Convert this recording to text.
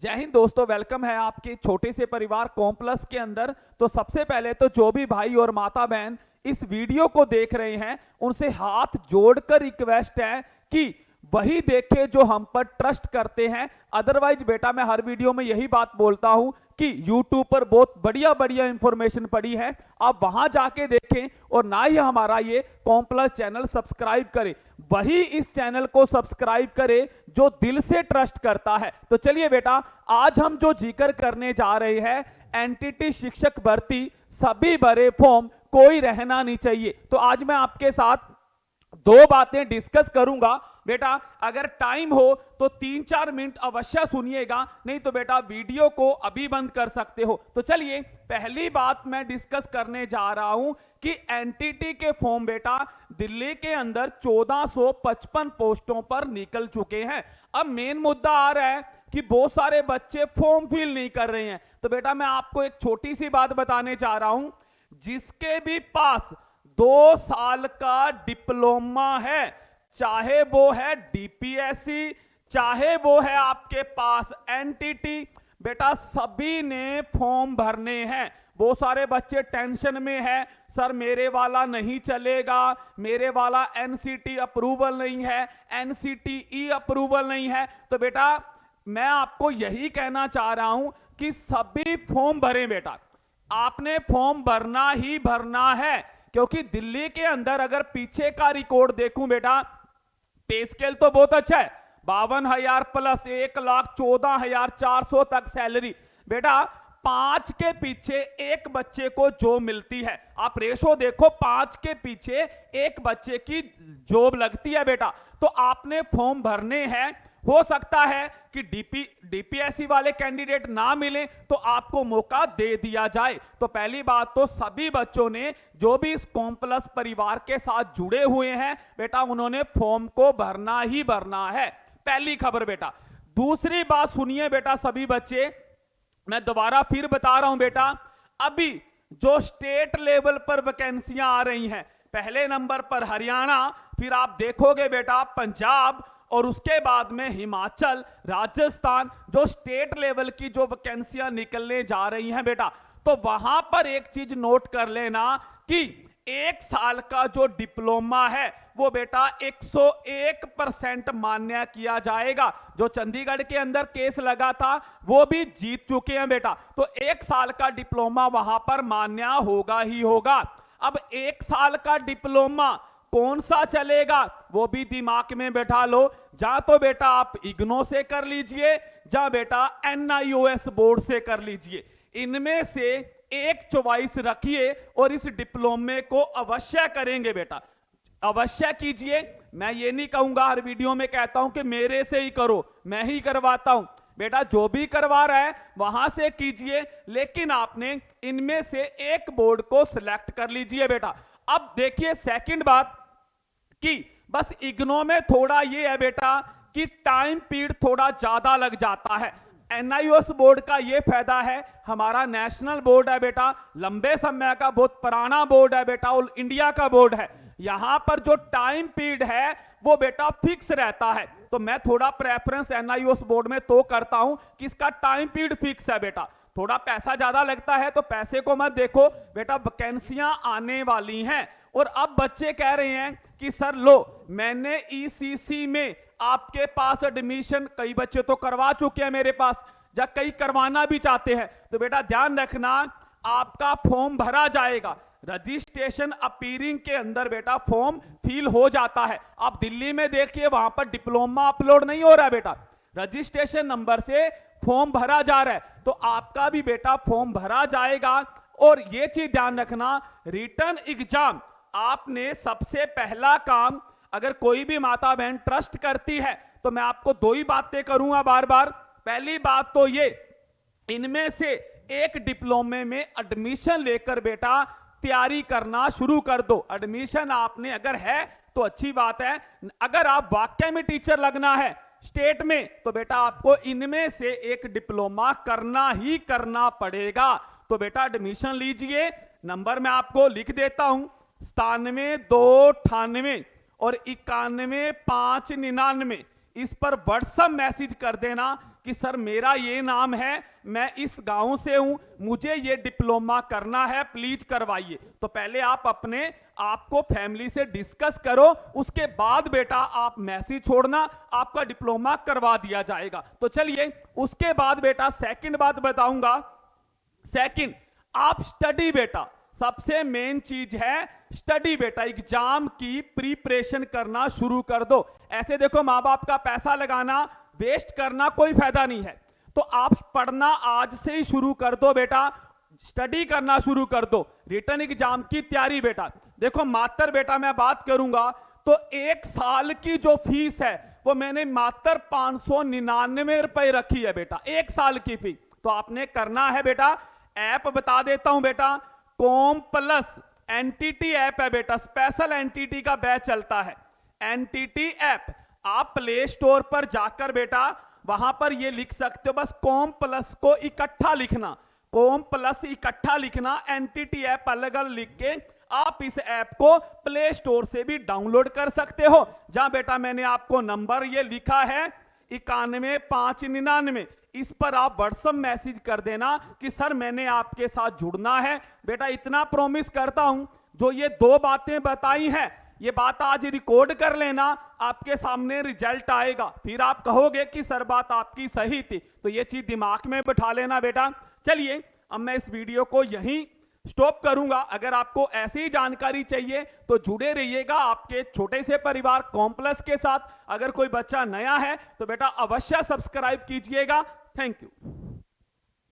जय हिंद दोस्तों, वेलकम है आपके छोटे से परिवार कॉम्प्लेक्स के अंदर। तो सबसे पहले तो जो भी भाई और माता बहन इस वीडियो को देख रहे हैं उनसे हाथ जोड़कर रिक्वेस्ट है कि वही देखे जो हम पर ट्रस्ट करते हैं। अदरवाइज बेटा मैं हर वीडियो में यही बात बोलता हूं कि YouTube पर बहुत बढ़िया बढ़िया इंफॉर्मेशन पड़ी है, आप वहां जाके देखें और ना ही हमारा ये कॉम्प्लेक्स चैनल सब्सक्राइब करें, वही इस चैनल को सब्सक्राइब करे जो दिल से ट्रस्ट करता है। तो चलिए बेटा, आज हम जो जिक्र करने जा रहे हैं एनटीटी शिक्षक भर्ती सभी भरे फॉर्म, कोई रहना नहीं चाहिए। तो आज मैं आपके साथ दो बातें डिस्कस करूंगा बेटा। अगर टाइम हो तो 3-4 मिनट अवश्य सुनिएगा, नहीं तो बेटा वीडियो को अभी बंद कर सकते हो। तो चलिए, पहली बात मैं डिस्कस करने जा रहा हूं कि एनटीटी के फॉर्म बेटा दिल्ली के अंदर 1455 पोस्टों पर निकल चुके हैं। अब मेन मुद्दा आ रहा है कि बहुत सारे बच्चे फॉर्म फिल नहीं कर रहे हैं। तो बेटा मैं आपको एक छोटी सी बात बताने जा रहा हूं, जिसके भी पास 2 साल का डिप्लोमा है, चाहे वो है डीपीएससी, चाहे वो है आपके पास एनटीटी, बेटा सभी ने फॉर्म भरने हैं। बहुत सारे बच्चे टेंशन में हैं, सर मेरे वाला नहीं चलेगा, मेरे वाला एनसीटी अप्रूवल नहीं है, एनसीटीई अप्रूवल नहीं है। तो बेटा मैं आपको यही कहना चाह रहा हूं कि सभी फॉर्म भरें बेटा, आपने फॉर्म भरना ही भरना है। क्योंकि दिल्ली के अंदर अगर पीछे का रिकॉर्ड देखूं बेटा, पे स्केल तो बहुत अच्छा है, 52,000 प्लस 1,14,400 तक सैलरी। बेटा 5 के पीछे एक बच्चे को जॉब मिलती है, आप रेशो देखो, 5 के पीछे एक बच्चे की जॉब लगती है बेटा। तो आपने फॉर्म भरने हैं। हो सकता है कि डीपीएससी वाले कैंडिडेट ना मिले तो आपको मौका दे दिया जाए। तो पहली बात तो सभी बच्चों ने जो भी इस कॉम्प्लेक्स परिवार के साथ जुड़े हुए हैं बेटा, उन्होंने फॉर्म को भरना ही भरना है, पहली खबर बेटा। दूसरी बात सुनिए बेटा सभी बच्चे, मैं दोबारा फिर बता रहा हूं बेटा, अभी जो स्टेट लेवल पर वैकेंसियां आ रही हैं, पहले नंबर पर हरियाणा, फिर आप देखोगे बेटा पंजाब, और उसके बाद में हिमाचल, राजस्थान, जो स्टेट लेवल की जो वैकेंसियां निकलने जा रही हैं बेटा। तो वहां पर एक चीज नोट कर लेना कि 1 साल का जो डिप्लोमा है वो बेटा 101% मान्य किया जाएगा। जो चंडीगढ़ के अंदर केस लगा था वो भी जीत चुके हैं बेटा। तो 1 साल का डिप्लोमा वहां पर मान्य होगा ही होगा। अब 1 साल का डिप्लोमा कौन सा चलेगा वो भी दिमाग में बैठा लो, जा तो बेटा आप इग्नो से कर लीजिए, जा बेटा एनआईओएस बोर्ड से कर लीजिए। इनमें से एक चॉइस रखिए और इस डिप्लोमे को अवश्य करेंगे बेटा, अवश्य कीजिए। मैं ये नहीं कहूंगा, हर वीडियो में कहता हूं कि मेरे से ही करो, मैं ही करवाता हूं बेटा, जो भी करवा रहा है वहां से कीजिए, लेकिन आपने इनमें से एक बोर्ड को सिलेक्ट कर लीजिए बेटा। अब देखिए सेकंड बात कि बस इग्नो में थोड़ा ये है बेटा कि टाइम पीरियड थोड़ा ज्यादा लग जाता है। एनआईओएस बोर्ड का ये फायदा है, हमारा नेशनल बोर्ड है बेटा, लंबे समय का बहुत पुराना बोर्ड है बेटा, ऑल इंडिया का बोर्ड है। यहां पर जो टाइम पीरियड है वो बेटा फिक्स रहता है। तो मैं थोड़ा प्रेफरेंस एनआईओएस बोर्ड में तो करता हूं कि इसका टाइम पीरियड फिक्स है बेटा। थोड़ा पैसा ज्यादा लगता है तो पैसे को मत देखो बेटा, वैकेंसियां आने वाली हैं। और अब बच्चे कह रहे हैं कि सर लो मैंने ईसीसी में आपके पास एडमिशन, कई बच्चे तो करवा चुके हैं मेरे पास, या कई करवाना भी चाहते हैं। तो बेटा ध्यान रखना, आपका फॉर्म भरा जाएगा, रजिस्ट्रेशन अपीयरिंग के अंदर बेटा फॉर्म फिल हो जाता है। आप दिल्ली में देखिए वहां पर डिप्लोमा अपलोड नहीं हो रहा है बेटा, रजिस्ट्रेशन नंबर से फॉर्म भरा जा रहा है। तो आपका भी बेटा फॉर्म भरा जाएगा। और यह चीज ध्यान रखना, रिटर्न एग्जाम आपने सबसे पहला काम, अगर कोई भी माता बहन ट्रस्ट करती है तो मैं आपको 2 ही बातें करूंगा बार बार। पहली बात तो ये, इनमें से एक डिप्लोमे में एडमिशन लेकर बेटा तैयारी करना शुरू कर दो। एडमिशन आपने अगर है तो अच्छी बात है, अगर आप वाकई में टीचर लगना है स्टेट में तो बेटा आपको इनमें से एक डिप्लोमा करना ही करना पड़ेगा। तो बेटा एडमिशन लीजिए, नंबर मैं आपको लिख देता हूं, 97,298 और 91,599। इस पर व्हाट्सएप मैसेज कर देना कि सर मेरा ये नाम है, मैं इस गांव से हूं, मुझे ये डिप्लोमा करना है, प्लीज करवाइए। तो पहले आप अपने आपको फैमिली से डिस्कस करो, उसके बाद बेटा आप मैसेज छोड़ना, आपका डिप्लोमा करवा दिया जाएगा। तो चलिए उसके बाद बेटा सेकंड बात बताऊंगा। सेकंड, आप स्टडी बेटा, सबसे मेन चीज है स्टडी बेटा। एग्जाम की प्रिपरेशन करना शुरू कर दो। ऐसे देखो मां बाप का पैसा लगाना, वेस्ट करना कोई फायदा नहीं है। तो आप पढ़ना आज से ही शुरू कर दो बेटा, स्टडी करना शुरू कर दो। रिटर्न एग्जाम की तैयारी बेटा, देखो मात्र बेटा मैं बात करूंगा तो एक साल की जो फीस है वो मैंने मात्र 599 रुपए रखी है बेटा, एक साल की फीस। तो आपने करना है बेटा, ऐप बता देता हूं बेटा, कॉम प्लस एनटीटी ऐप है बेटा, स्पेशल एनटीटी का बैच चलता है। एनटीटी ऐप आप प्ले स्टोर पर जाकर बेटा वहां पर ये लिख सकते हो, बस कॉम प्लस को इकट्ठा लिखना, कॉम प्लस इकट्ठा लिखना, एनटीटी ऐप अलग अलग लिख के आप इस ऐप को प्ले स्टोर से भी डाउनलोड कर सकते हो। जहां बेटा मैंने आपको नंबर ये लिखा है 91,599, इस पर आप व्हाट्सएप मैसेज कर देना कि सर मैंने आपके साथ जुड़ना है। बेटा इतना प्रॉमिस करता हूं, जो ये दो बातें बताई हैं ये बात आज रिकॉर्ड कर लेना, आपके सामने रिजल्ट आएगा, फिर आप कहोगे कि सर बात आपकी सही थी। तो ये चीज दिमाग में बैठा लेना बेटा। चलिए अब मैं इस वीडियो को यहीं स्टॉप करूंगा। अगर आपको ऐसी ही जानकारी चाहिए तो जुड़े रहिएगा आपके छोटे से परिवार कॉम्प्लेक्स के साथ। अगर कोई बच्चा नया है तो बेटा अवश्य सब्सक्राइब कीजिएगा। Thank you.